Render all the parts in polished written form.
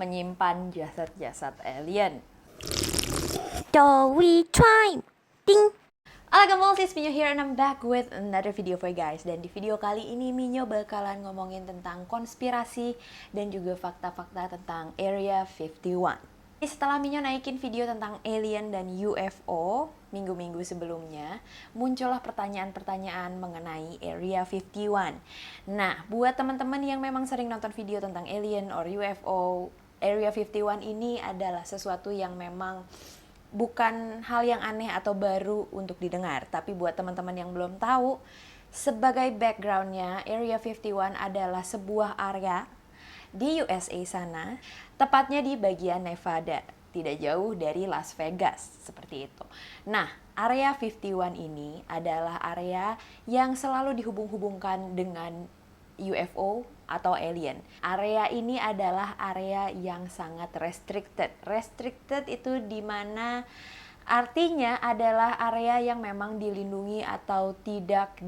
menyimpan jasad-jasad alien. Story time. Ding. Halo Gamol, sis Minyo here and I'm back with another video for you guys. Dan di video kali ini Minyo bakalan ngomongin tentang konspirasi dan juga fakta-fakta tentang Area 51. Setelah Minyo naikin video tentang alien dan UFO minggu-minggu sebelumnya, muncullah pertanyaan-pertanyaan mengenai Area 51. Nah, buat teman-teman yang memang sering nonton video tentang alien or UFO, Area 51 ini adalah sesuatu yang memang bukan hal yang aneh atau baru untuk didengar. Tapi buat teman-teman yang belum tahu, sebagai backgroundnya, Area 51 adalah sebuah area di USA sana, tepatnya di bagian Nevada, tidak jauh dari Las Vegas, seperti itu. Nah, Area 51 ini adalah area yang selalu dihubung-hubungkan dengan UFO atau alien. Area ini adalah area yang sangat restricted. Restricted itu dimana artinya adalah area yang memang dilindungi atau tidak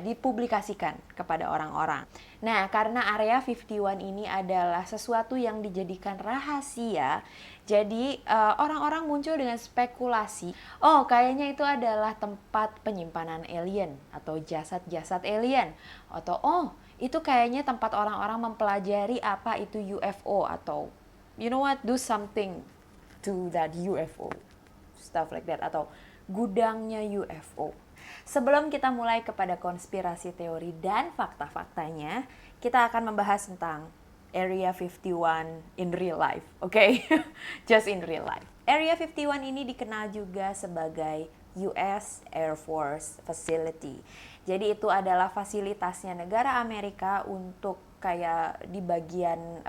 dipublikasikan kepada orang-orang. Nah, karena Area 51 ini adalah sesuatu yang dijadikan rahasia, jadi orang-orang muncul dengan spekulasi, oh kayaknya itu adalah tempat penyimpanan alien atau jasad-jasad alien, atau oh itu kayaknya tempat orang-orang mempelajari apa itu UFO, atau you know what, do something to that UFO, stuff like that, atau gudangnya UFO. Sebelum kita mulai kepada konspirasi teori dan fakta-faktanya, kita akan membahas tentang Area 51 in real life, okay? Just in real life. Area 51 ini dikenal juga sebagai US Air Force Facility. Jadi itu adalah fasilitasnya negara Amerika untuk kayak di bagian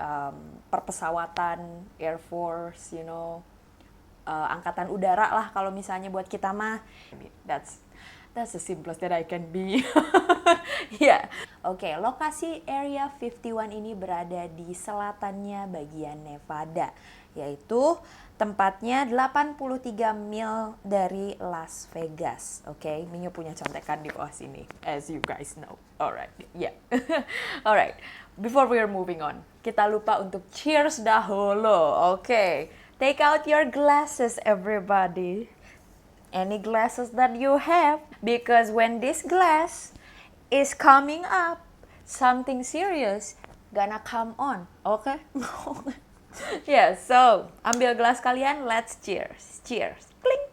perpesawatan, Air Force, you know, angkatan udara lah kalau misalnya buat kita mah. That's the simplest that I can be. Yeah. Oke, lokasi Area 51 ini berada di selatannya bagian Nevada, yaitu tempatnya 83 mil dari Las Vegas. Oke, Minyo punya contekan di bawah sini, as you guys know. Alright, yeah. Alright, before we are moving on, kita lupa untuk cheers dahulu. Oke, take out your glasses, everybody. Any glasses that you have, because when this glass is coming up, something serious gonna come on, okay? Yeah, so ambil gelas kalian, let's cheers. Cheers. Kling.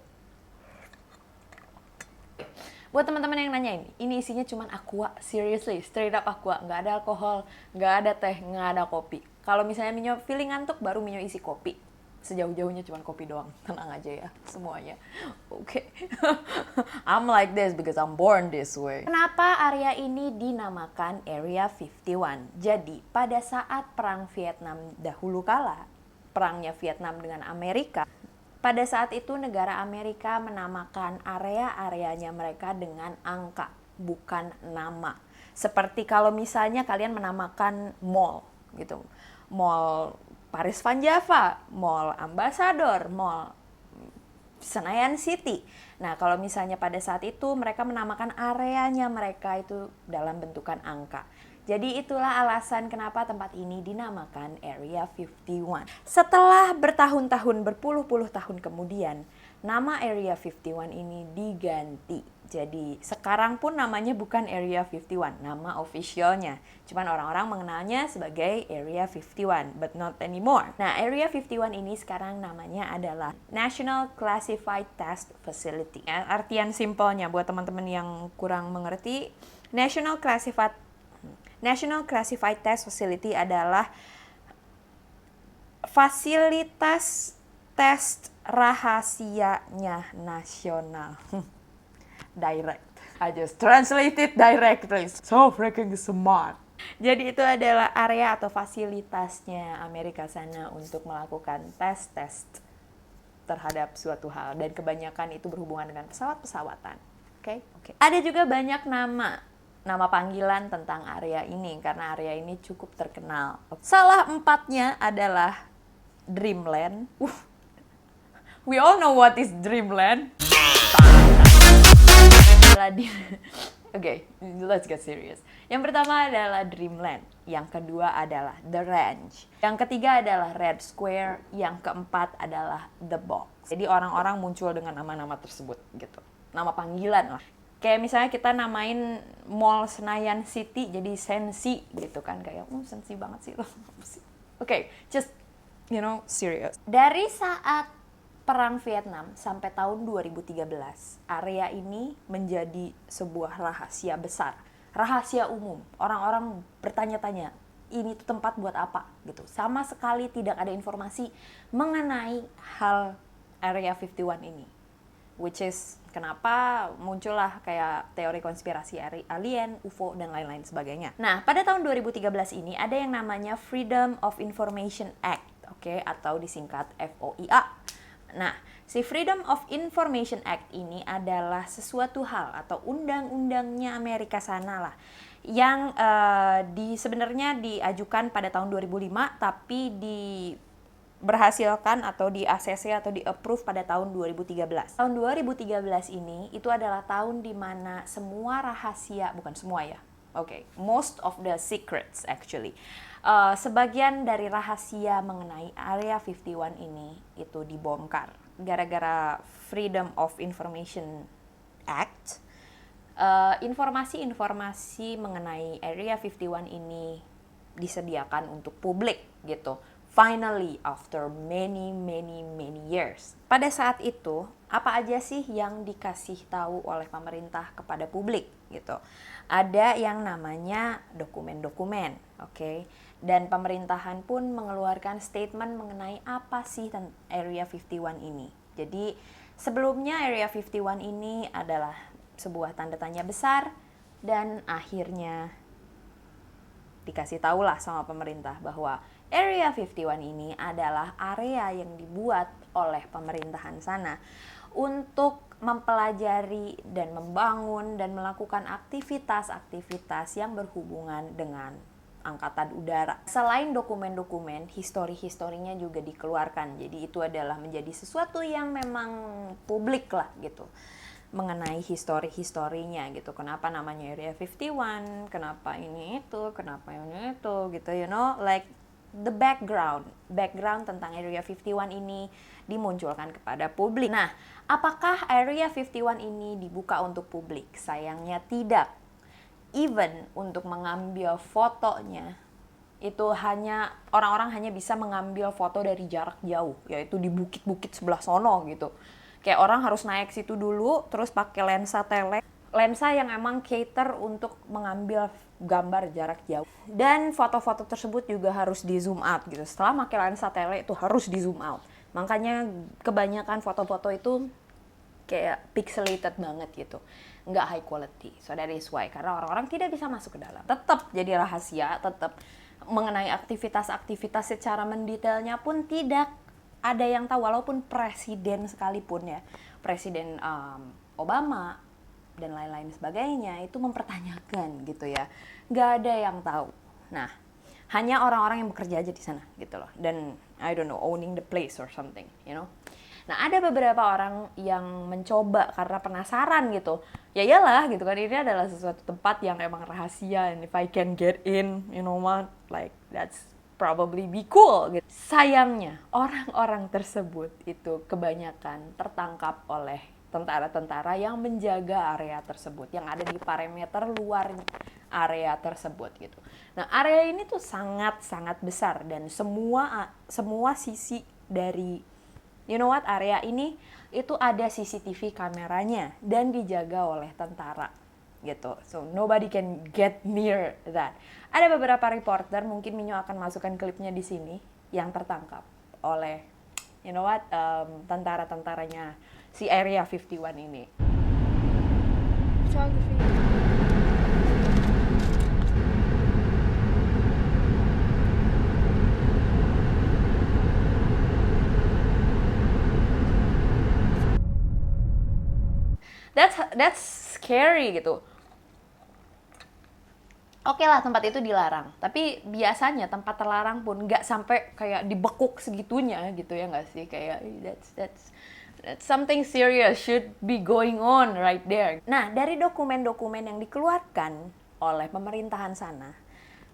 Buat teman-teman yang nanya ini isinya cuma aqua, seriously, straight up aqua, nggak ada alkohol, nggak ada teh, nggak ada kopi. Kalau misalnya Minyo feeling ngantuk, baru Minyo isi kopi. Sejauh-jauhnya cuma kopi doang, tenang aja ya semuanya. Oke. I'm like this because I'm born this way. Kenapa area ini dinamakan Area 51? Jadi pada saat perang Vietnam dahulu kala, perangnya Vietnam dengan Amerika, pada saat itu negara Amerika menamakan area-areanya mereka dengan angka, bukan nama. Seperti kalau misalnya kalian menamakan mall gitu, mall Paris Van Java, Mall Ambassador, Mall Senayan City. Nah, kalau misalnya pada saat itu mereka menamakan areanya mereka itu dalam bentukan angka. Jadi itulah alasan kenapa tempat ini dinamakan Area 51. Setelah bertahun-tahun, berpuluh-puluh tahun kemudian, nama Area 51 ini diganti. Jadi sekarang pun namanya bukan Area 51, nama officialnya. Cuman orang-orang mengenalnya sebagai Area 51, but not anymore. Nah, Area 51 ini sekarang namanya adalah National Classified Test Facility. Artian simpelnya buat teman-teman yang kurang mengerti, National Classified Test Facility adalah fasilitas tes rahasianya nasional. Direct. I just translate it directly. So freaking smart. Jadi itu adalah area atau fasilitasnya Amerika sana untuk melakukan tes-tes terhadap suatu hal. Dan kebanyakan itu berhubungan dengan pesawat-pesawatan. Oke. Ada juga banyak nama panggilan tentang area ini, karena area ini cukup terkenal. Salah 4-nya adalah Dreamland. We all know what is Dreamland. Okay, let's get serious. Yang pertama adalah Dreamland. Yang kedua adalah The Range. Yang ketiga adalah Red Square. Yang keempat adalah The Box. Jadi orang-orang muncul dengan nama-nama tersebut gitu. Nama panggilan lah. Kayak misalnya kita namain Mall Senayan City jadi Sensi gitu kan. Kayak, sensi banget sih lo. Oke, just, serious. Dari saat Perang Vietnam sampai tahun 2013, area ini menjadi sebuah rahasia besar. Rahasia umum, orang-orang bertanya-tanya, ini tuh tempat buat apa gitu. Sama sekali tidak ada informasi mengenai hal Area 51 ini. Which is kenapa muncullah kayak teori konspirasi alien, UFO, dan lain-lain sebagainya. Nah, pada tahun 2013 ini ada yang namanya Freedom of Information Act, atau disingkat FOIA. Nah, si Freedom of Information Act ini adalah sesuatu hal atau undang-undangnya Amerika sana lah yang sebenarnya diajukan pada tahun 2005 tapi berhasilkan atau di ACC atau di approve pada tahun 2013. Tahun 2013 ini itu adalah tahun di mana semua rahasia, bukan semua ya. Most of the secrets actually. Sebagian dari rahasia mengenai Area 51 ini itu dibongkar gara-gara Freedom of Information Act. Informasi-informasi mengenai Area 51 ini disediakan untuk publik gitu. Finally, after many years. Pada saat itu, apa aja sih yang dikasih tahu oleh pemerintah kepada publik gitu? Ada yang namanya dokumen-dokumen, Dan pemerintahan pun mengeluarkan statement mengenai apa sih Area 51 ini. Jadi, sebelumnya Area 51 ini adalah sebuah tanda tanya besar dan akhirnya dikasih tahulah sama pemerintah bahwa Area 51 ini adalah area yang dibuat oleh pemerintahan sana untuk mempelajari dan membangun dan melakukan aktivitas-aktivitas yang berhubungan dengan angkatan udara. Selain dokumen-dokumen, histori-historinya juga dikeluarkan. Jadi itu adalah menjadi sesuatu yang memang publik lah gitu. Mengenai histori-historinya gitu. Kenapa namanya Area 51, kenapa ini itu, kenapa ini itu gitu, like the background tentang Area 51 ini dimunculkan kepada publik. Nah, apakah Area 51 ini dibuka untuk publik? Sayangnya tidak. Even untuk mengambil fotonya, itu orang-orang hanya bisa mengambil foto dari jarak jauh, yaitu di bukit-bukit sebelah sono gitu. Kayak orang harus naik situ dulu, terus pakai lensa yang emang cater untuk mengambil gambar jarak jauh. Dan foto-foto tersebut juga harus di zoom out gitu. Setelah pakai lensa tele itu harus di zoom out. Makanya kebanyakan foto-foto itu kayak pixelated banget gitu. Nggak high quality. So that is why. Karena orang-orang tidak bisa masuk ke dalam. Tetap jadi rahasia, tetap mengenai aktivitas-aktivitas secara mendetailnya pun tidak ada yang tahu. Walaupun presiden sekalipun ya. Presiden Obama dan lain-lain sebagainya itu mempertanyakan gitu ya, nggak ada yang tahu. Nah, hanya orang-orang yang bekerja aja di sana gitu loh, dan I don't know, owning the place or something, Nah, ada beberapa orang yang mencoba karena penasaran gitu, ya iyalah gitu kan, ini adalah sesuatu tempat yang emang rahasia, and if I can get in, like that's probably be cool gitu. Sayangnya orang-orang tersebut itu kebanyakan tertangkap oleh tentara-tentara yang menjaga area tersebut, yang ada di perimeter luar area tersebut gitu. Nah, area ini tuh sangat-sangat besar dan semua sisi dari area ini itu ada CCTV kameranya dan dijaga oleh tentara gitu. So nobody can get near that. Ada beberapa reporter, mungkin Minyo akan masukkan klipnya di sini, yang tertangkap oleh tentara-tentaranya si Area 51 ini. That's scary gitu. Oke lah, tempat itu dilarang, tapi biasanya tempat terlarang pun nggak sampai kayak dibekuk segitunya gitu ya nggak sih, kayak that's something serious should be going on right there. Nah, dari dokumen-dokumen yang dikeluarkan oleh pemerintahan sana,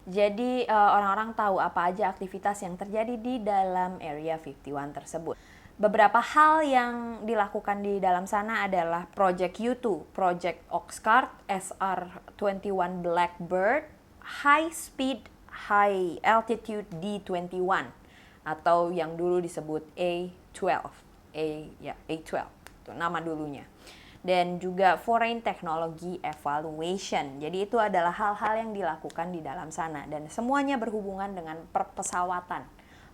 Jadi orang-orang tahu apa aja aktivitas yang terjadi di dalam Area 51 tersebut. Beberapa hal yang dilakukan di dalam sana adalah Project U2, Project Oxcart, SR-21 Blackbird, High Speed High Altitude D-21 atau yang dulu disebut A-12. A-12 itu nama dulunya. Dan juga Foreign Technology Evaluation. Jadi itu adalah hal-hal yang dilakukan di dalam sana dan semuanya berhubungan dengan pesawatan.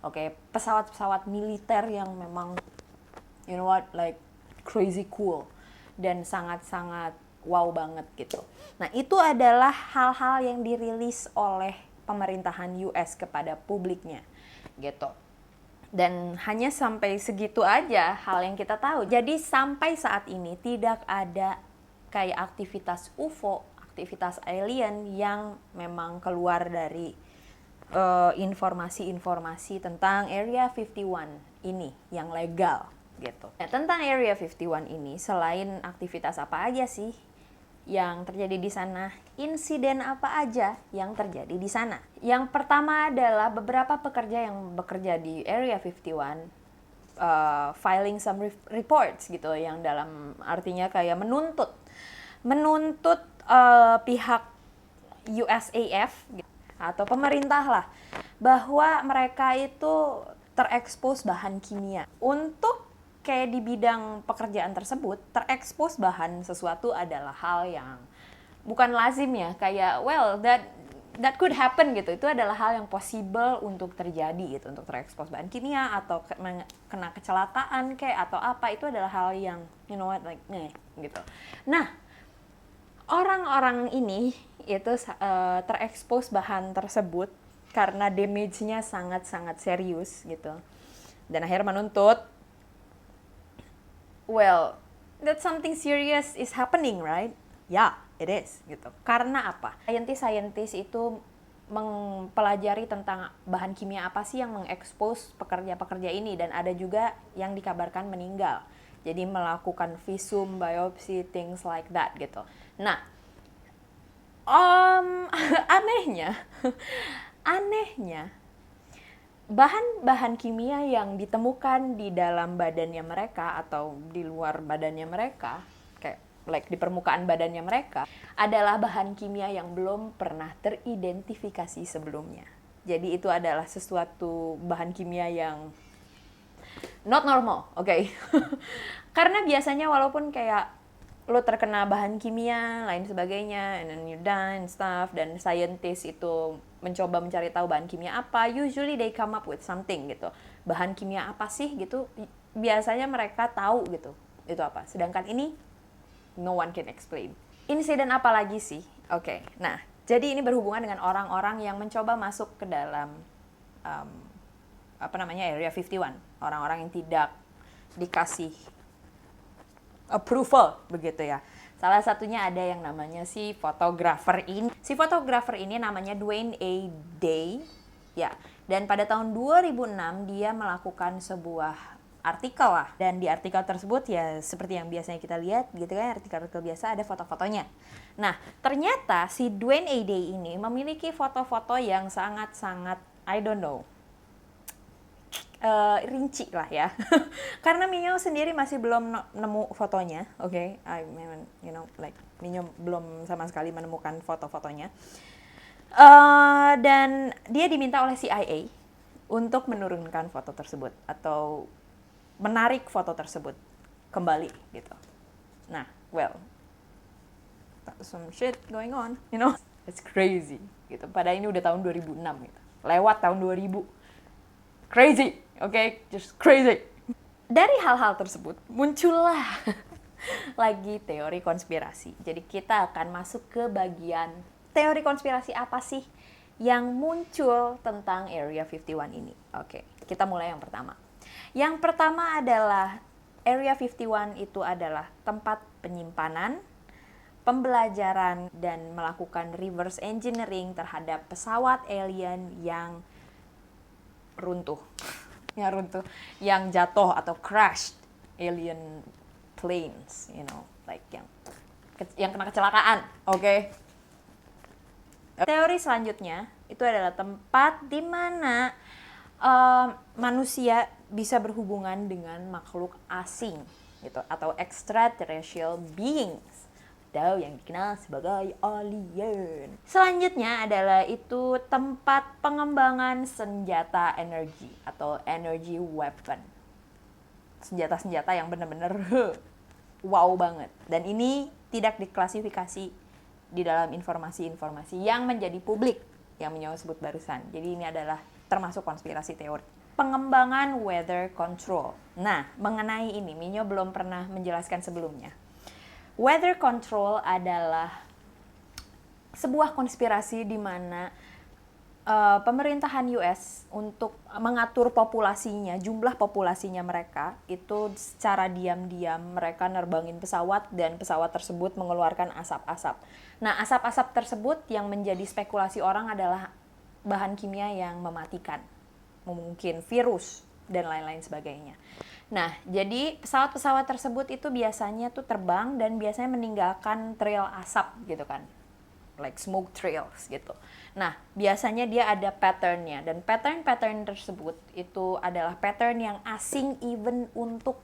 Oke, pesawat-pesawat militer yang memang you know what, like crazy cool dan sangat-sangat wow banget gitu. Nah, itu adalah hal-hal yang dirilis oleh pemerintahan US kepada publiknya gitu. Dan hanya sampai segitu aja hal yang kita tahu. Jadi sampai saat ini tidak ada kayak aktivitas UFO, aktivitas alien yang memang keluar dari informasi-informasi tentang Area 51 ini yang legal gitu. Nah, tentang Area 51 ini selain aktivitas apa aja sih yang terjadi di sana, insiden apa aja yang terjadi di sana. Yang pertama adalah beberapa pekerja yang bekerja di Area 51 filing some reports gitu, yang dalam artinya kayak menuntut pihak USAF gitu, atau pemerintah lah, bahwa mereka itu terekspos bahan kimia. Untuk kayak di bidang pekerjaan tersebut, terekspos bahan sesuatu adalah hal yang bukan lazim ya, kayak well that could happen gitu. Itu adalah hal yang possible untuk terjadi gitu, untuk terekspos bahan kimia atau kena kecelakaan kayak atau apa, itu adalah hal yang you know what, like gitu. Nah, orang-orang ini itu terekspos bahan tersebut karena damage-nya sangat-sangat serius gitu. Dan akhirnya menuntut, well, that something serious is happening, right? Yeah, it is, gitu. Karena apa? Saintis-saintis itu mempelajari tentang bahan kimia apa sih yang mengekspos pekerja-pekerja ini, dan ada juga yang dikabarkan meninggal. Jadi melakukan visum, biopsi, things like that, gitu. Nah, anehnya, bahan-bahan kimia yang ditemukan di dalam badannya mereka atau di luar badannya mereka, kayak like di permukaan badannya mereka, adalah bahan kimia yang belum pernah teridentifikasi sebelumnya. Jadi itu adalah sesuatu bahan kimia yang not normal, oke? Karena biasanya walaupun kayak lo terkena bahan kimia, lain sebagainya, and then you die and stuff, dan scientist itu mencoba mencari tahu bahan kimia apa, usually they come up with something gitu. Bahan kimia apa sih gitu, biasanya mereka tahu gitu, itu apa. Sedangkan ini, no one can explain. Insiden apa lagi sih? Oke, nah, jadi ini berhubungan dengan orang-orang yang mencoba masuk ke dalam, Area 51. Orang-orang yang tidak dikasih approval begitu ya. Salah satunya ada yang namanya si fotografer ini. Si fotografer ini namanya Dwayne A. Day ya. Dan pada tahun 2006 dia melakukan sebuah artikel lah. Dan di artikel tersebut ya seperti yang biasanya kita lihat gitu kan, artikel-artikel biasa ada foto-fotonya. Nah, ternyata si Dwayne A. Day ini memiliki foto-foto yang sangat-sangat I don't know, rinci lah ya. Karena Minyo sendiri masih belum nemu fotonya, oke? I mean, you know, like Minyo belum sama sekali menemukan foto-fotonya. Dan dia diminta oleh CIA untuk menurunkan foto tersebut atau menarik foto tersebut kembali gitu. Nah, well, some shit going on, you know? It's crazy gitu. Padahal ini udah tahun 2006 gitu. Lewat tahun 2000. Crazy. Oke, just crazy. Dari hal-hal tersebut muncullah lagi teori konspirasi. Jadi kita akan masuk ke bagian teori konspirasi apa sih yang muncul tentang Area 51 ini. Oke, kita mulai yang pertama. Yang pertama adalah Area 51 itu adalah tempat penyimpanan, pembelajaran, dan melakukan reverse engineering terhadap pesawat alien yang runtuh, yang jatuh atau crashed alien planes, you know, like yang kena kecelakaan, oke? Teori selanjutnya itu adalah tempat di mana manusia bisa berhubungan dengan makhluk asing gitu atau extraterrestrial beings atau yang dikenal sebagai alien. Selanjutnya adalah itu tempat pengembangan senjata energi atau energy weapon. Senjata-senjata yang benar-benar wow banget. Dan ini tidak diklasifikasi di dalam informasi-informasi yang menjadi publik yang Minyo sebut barusan. Jadi ini adalah termasuk konspirasi teori. Pengembangan weather control. Nah, mengenai ini Minyo belum pernah menjelaskan sebelumnya. Weather control adalah sebuah konspirasi di mana pemerintahan US untuk mengatur populasinya, jumlah populasinya mereka, itu secara diam-diam mereka nerbangin pesawat dan pesawat tersebut mengeluarkan asap-asap. Nah, asap-asap tersebut yang menjadi spekulasi orang adalah bahan kimia yang mematikan, mungkin virus dan lain-lain sebagainya. Nah, jadi pesawat-pesawat tersebut itu biasanya tuh terbang dan biasanya meninggalkan trail asap gitu kan. Like smoke trails gitu. Nah, biasanya dia ada patternnya dan pattern tersebut itu adalah pattern yang asing even untuk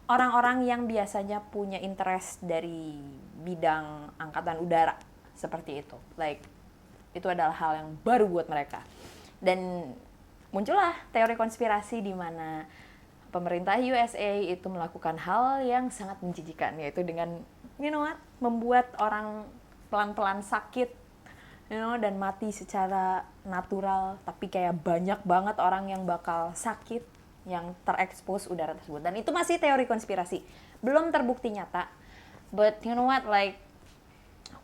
orang-orang yang biasanya punya interest dari bidang angkatan udara seperti itu. Like itu adalah hal yang baru buat mereka. Dan muncullah teori konspirasi di mana pemerintah USA itu melakukan hal yang sangat menjijikan, yaitu dengan membuat orang pelan-pelan sakit, dan mati secara natural, tapi kayak banyak banget orang yang bakal sakit yang terekspos udara tersebut. Dan itu masih teori konspirasi, belum terbukti nyata. But like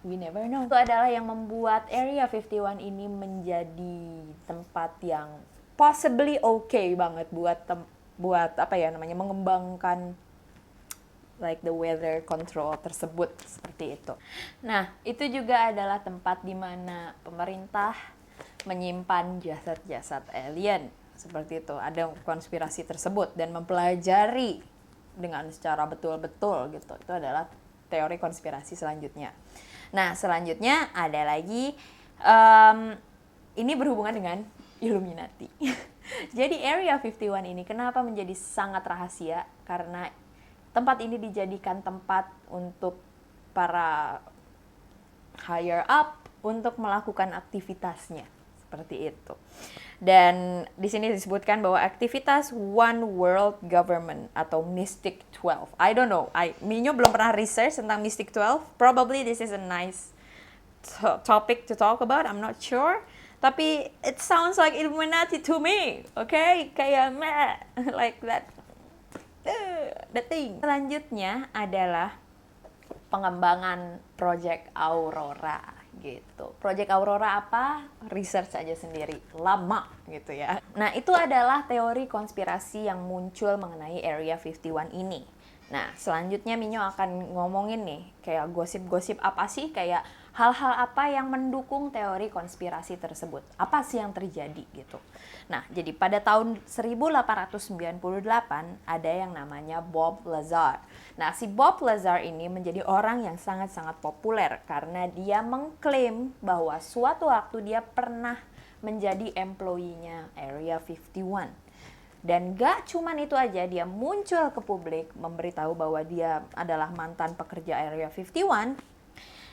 we never know. Itu adalah yang membuat Area 51 ini menjadi tempat yang possibly okay banget buat mengembangkan like the weather control tersebut seperti itu. Nah, itu juga adalah tempat di mana pemerintah menyimpan jasad-jasad alien seperti itu. Ada konspirasi tersebut dan mempelajari dengan secara betul-betul gitu. Itu adalah teori konspirasi selanjutnya. Nah, selanjutnya ada lagi ini berhubungan dengan Illuminati. Jadi Area 51 ini kenapa menjadi sangat rahasia? Karena tempat ini dijadikan tempat untuk para higher up untuk melakukan aktivitasnya seperti itu. Dan di sini disebutkan bahwa aktivitas One World Government atau Mystic 12. I don't know. Minyo belum pernah research tentang Mystic 12. Probably this is a nice topic to talk about. I'm not sure. Tapi it sounds like Illuminati to me, okay? Kayak like that, the thing. Selanjutnya adalah pengembangan Project Aurora gitu. Project Aurora apa? Research aja sendiri, lama gitu ya. Nah, itu adalah teori konspirasi yang muncul mengenai Area 51 ini. Nah, selanjutnya Minyo akan ngomongin nih, kayak gosip-gosip apa sih, kayak hal-hal apa yang mendukung teori konspirasi tersebut. Apa sih yang terjadi gitu. Nah, jadi pada tahun 1898 ada yang namanya Bob Lazar. Nah, si Bob Lazar ini menjadi orang yang sangat-sangat populer karena dia mengklaim bahwa suatu waktu dia pernah menjadi employee-nya Area 51. Dan gak cuman itu aja, dia muncul ke publik memberitahu bahwa dia adalah mantan pekerja Area 51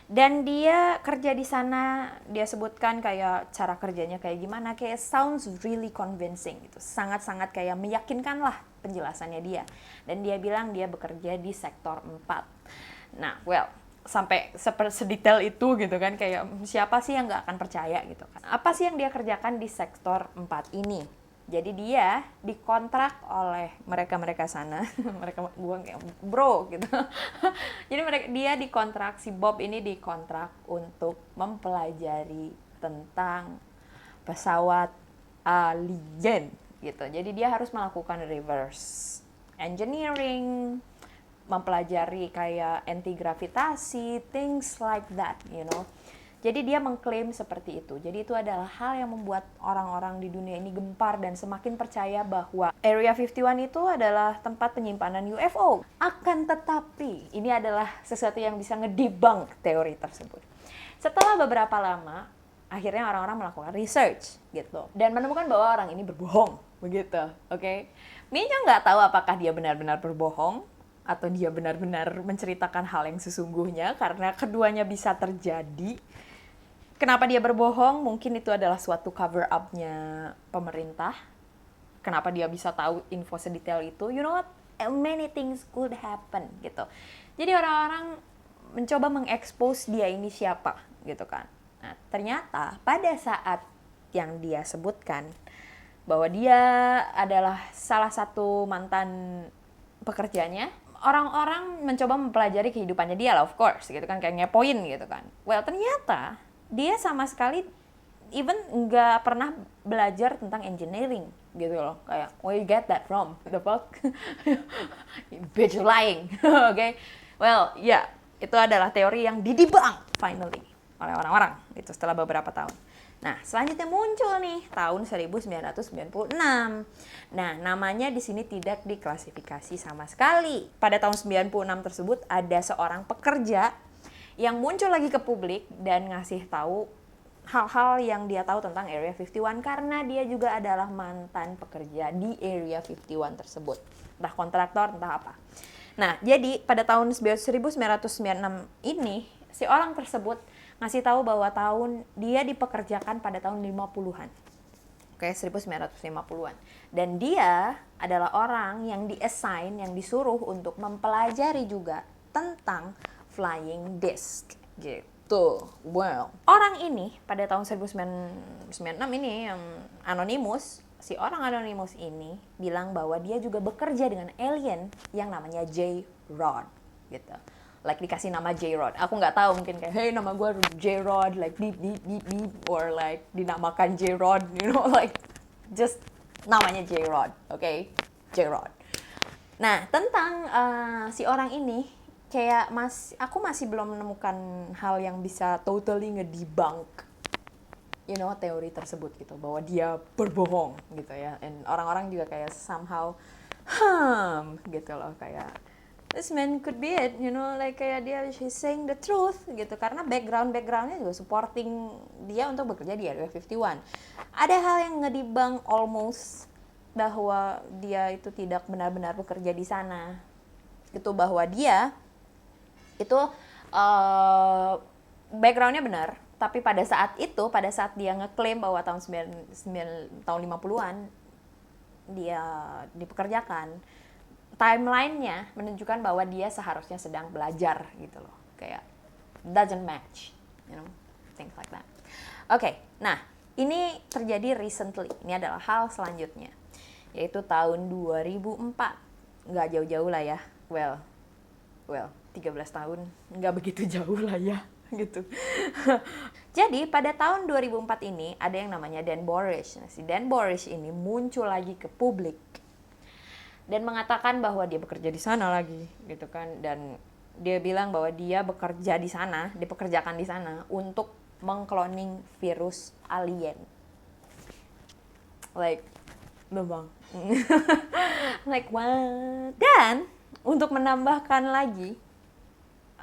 dan dia kerja di sana. Dia sebutkan kayak cara kerjanya kayak gimana, kayak sounds really convincing gitu, sangat-sangat kayak meyakinkan lah penjelasannya dia. Dan dia bilang dia bekerja di sektor 4. Nah, sampai sedetail itu gitu kan, kayak siapa sih yang gak akan percaya gitu kan. Apa sih yang dia kerjakan di sektor 4 ini? Jadi dia dikontrak oleh mereka sana, mereka buang kayak bro gitu. Jadi dia dikontrak, si Bob ini dikontrak untuk mempelajari tentang pesawat alien gitu. Jadi dia harus melakukan reverse engineering, mempelajari kayak anti-gravitasi, things like that, Jadi dia mengklaim seperti itu. Jadi itu adalah hal yang membuat orang-orang di dunia ini gempar dan semakin percaya bahwa Area 51 itu adalah tempat penyimpanan UFO. Akan tetapi, ini adalah sesuatu yang bisa ngedebunk teori tersebut. Setelah beberapa lama, akhirnya orang-orang melakukan research gitu dan menemukan bahwa orang ini berbohong begitu, oke? Minyo nggak tahu apakah dia benar-benar berbohong atau dia benar-benar menceritakan hal yang sesungguhnya karena keduanya bisa terjadi. Kenapa dia berbohong? Mungkin itu adalah suatu cover up-nya pemerintah. Kenapa dia bisa tahu info sedetail itu? You know what? Many things could happen gitu. Jadi orang-orang mencoba mengekspos dia ini siapa gitu kan. Nah, ternyata pada saat yang dia sebutkan bahwa dia adalah salah satu mantan pekerjanya, orang-orang mencoba mempelajari kehidupannya dia lah, of course, gitu kan, kayak ngepoin gitu kan. Well, ternyata dia sama sekali even nggak pernah belajar tentang engineering gitu loh. Kayak, where you get that from? The fuck? Bitch, lying. Okay? Well, ya, itu adalah teori yang didebunk finally oleh orang-orang gitu setelah beberapa tahun. Nah, selanjutnya muncul nih tahun 1996. Nah, namanya di sini tidak diklasifikasi sama sekali. Pada tahun 96 tersebut ada seorang pekerja yang muncul lagi ke publik dan ngasih tahu hal-hal yang dia tahu tentang Area 51 karena dia juga adalah mantan pekerja di Area 51 tersebut. Entah kontraktor, entah apa. Nah, jadi pada tahun 1996 ini si orang tersebut ngasih tahu bahwa dia dipekerjakan pada tahun 50-an. Oke, 1950-an. Dan dia adalah orang yang di-assign, yang disuruh untuk mempelajari juga tentang flying disc gitu. Well, orang ini pada tahun 1996 ini yang anonimus, si orang anonimus ini bilang bahwa dia juga bekerja dengan alien yang namanya J-Rod gitu. Like dikasih nama J-Rod. Aku nggak tahu, mungkin kayak, hey, nama gue J-Rod, like beep beep beep beep, or like dinamakan J-Rod, you know, like just namanya J-Rod, okay? J-Rod. Nah, tentang si orang ini, kayak aku masih belum menemukan hal yang bisa totally ngedebunk, you know, teori tersebut gitu, bahwa dia berbohong gitu ya. And orang-orang juga kayak somehow, gitu loh, kayak this man could be it, you know, like kayak he's saying the truth gitu, karena backgroundnya juga supporting dia untuk bekerja di Area 51. Ada hal yang ngedebunk almost bahwa dia itu tidak benar-benar bekerja di sana, itu bahwa dia itu backgroundnya benar, tapi pada saat dia ngeklaim bahwa tahun 50-an dia dipekerjakan, timeline-nya menunjukkan bahwa dia seharusnya sedang belajar gitu loh. Kayak doesn't match, you know, things like that. Oke, nah ini terjadi recently. Ini adalah hal selanjutnya, yaitu tahun 2004. Nggak jauh-jauh lah ya. Well, 13 tahun nggak begitu jauh lah ya, gitu. Jadi pada tahun 2004 ini ada yang namanya Dan Borish. Nah, si Dan Borish ini muncul lagi ke publik dan mengatakan bahwa dia bekerja di sana lagi, gitu kan. Dan dia bilang bahwa dia bekerja di sana, dipekerjakan di sana untuk mengkloning virus alien. Like, memang. Like, what? Dan untuk menambahkan lagi,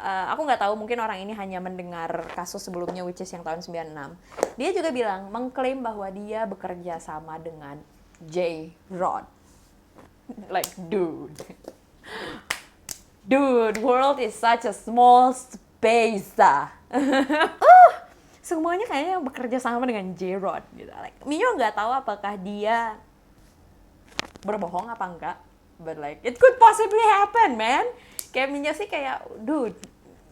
aku nggak tahu, mungkin orang ini hanya mendengar kasus sebelumnya, which is yang tahun 96. Dia juga bilang, mengklaim bahwa dia bekerja sama dengan J-Rod. Like, dude, world is such a small space. Semuanya kayaknya bekerja sama dengan J-Rod gitu. Like, Minyo nggak tahu apakah dia berbohong apa enggak, but like it could possibly happen, man. Kayak Minyo sih kayak, dude,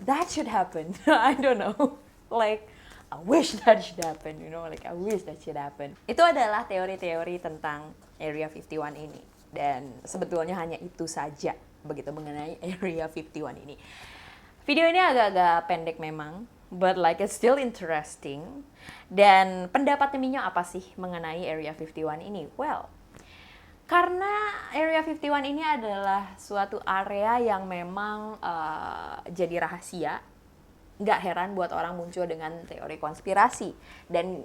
that should happen. I don't know. Like, I wish that should happen, you know, like I wish that should happen. Itu adalah teori-teori tentang Area 51 ini. Dan sebetulnya hanya itu saja begitu mengenai Area 51 ini. Video ini agak-agak pendek memang, but like it's still interesting. Dan pendapatnya Minyo apa sih mengenai Area 51 ini? Well, karena Area 51 ini adalah suatu area yang memang jadi rahasia, nggak heran buat orang muncul dengan teori konspirasi. Dan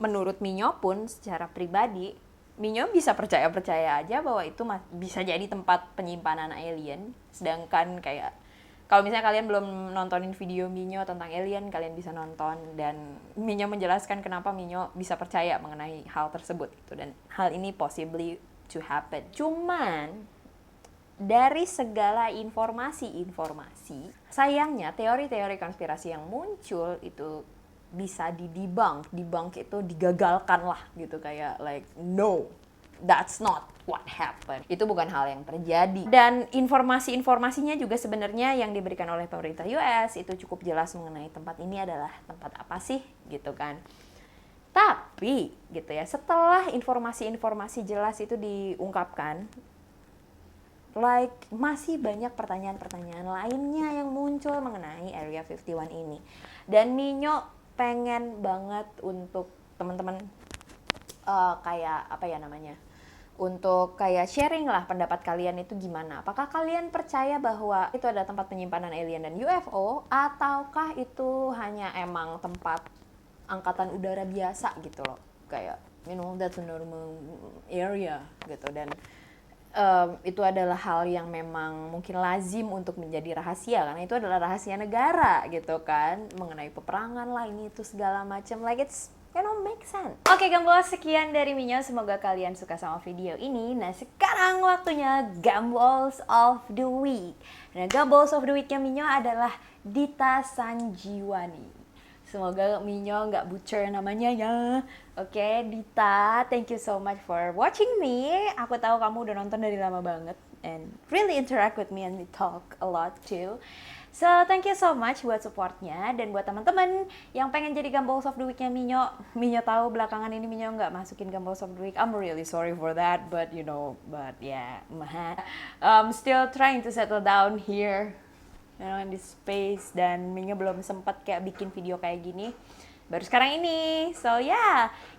menurut Minyo pun secara pribadi, Minyo bisa percaya aja bahwa itu bisa jadi tempat penyimpanan alien. Sedangkan kayak Kalau misalnya kalian belum nontonin video Minyo tentang alien, kalian bisa nonton, dan Minyo menjelaskan kenapa Minyo bisa percaya mengenai hal tersebut gitu, dan hal ini possibly to happen. Cuman dari segala informasi, sayangnya teori-teori konspirasi yang muncul itu bisa debunk itu digagalkan lah gitu, kayak like no, that's not what happened. Itu bukan hal yang terjadi. Dan informasinya juga sebenarnya yang diberikan oleh pemerintah US itu cukup jelas mengenai tempat ini adalah tempat apa sih gitu kan. Tapi gitu ya, setelah informasi jelas itu diungkapkan, like masih banyak pertanyaan-pertanyaan lainnya yang muncul mengenai Area 51 ini. Dan Minyo pengen banget untuk teman-teman kayak apa ya namanya, untuk kayak sharing lah pendapat kalian itu gimana. Apakah kalian percaya bahwa itu ada tempat penyimpanan alien dan UFO, ataukah itu hanya emang tempat angkatan udara biasa gitu loh, kayak that's a normal area gitu. Dan itu adalah hal yang memang mungkin lazim untuk menjadi rahasia, karena itu adalah rahasia negara gitu kan, mengenai peperangan lah ini itu segala macam, like it's make sense. Oke Gambos, sekian dari Minyo, semoga kalian suka sama video ini. Nah sekarang waktunya Gambles of the Week. Nah Gambles of the Week-nya Minyo adalah Dita Sanjiwani. Semoga Minyo nggak butcher namanya ya. Oke, Dita, thank you so much for watching me. Aku tahu kamu udah nonton dari lama banget and really interact with me and we talk a lot too. So, thank you so much buat supportnya. Dan buat teman-teman yang pengen jadi Gambles of the Week-nya Minyo tahu belakangan ini Minyo nggak masukin Gambles of the Week. I'm really sorry for that, but yeah, still trying to settle down here, in this space. Dan Minyo belum sempat kayak bikin video kayak gini, baru sekarang ini. So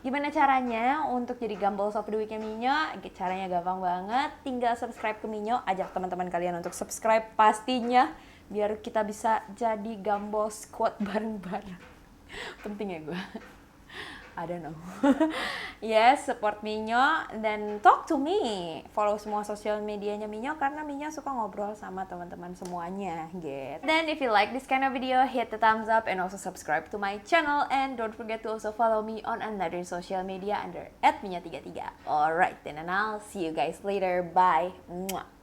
gimana caranya untuk jadi Gambles of the Week-nya Minyo? Caranya gampang banget, tinggal subscribe ke Minyo, ajak teman-teman kalian untuk subscribe pastinya, biar kita bisa jadi Gambles squad bareng-bareng. Penting ya gue. I don't know. Yes, support Minyo dan talk to me. Follow semua sosial medianya Minyo karena Minyo suka ngobrol sama teman-teman semuanya, gitu. Then if you like this kind of video, hit the thumbs up and also subscribe to my channel, and don't forget to also follow me on another social media under @minyo33. Alright, then and I'll see you guys later. Bye. Mwah.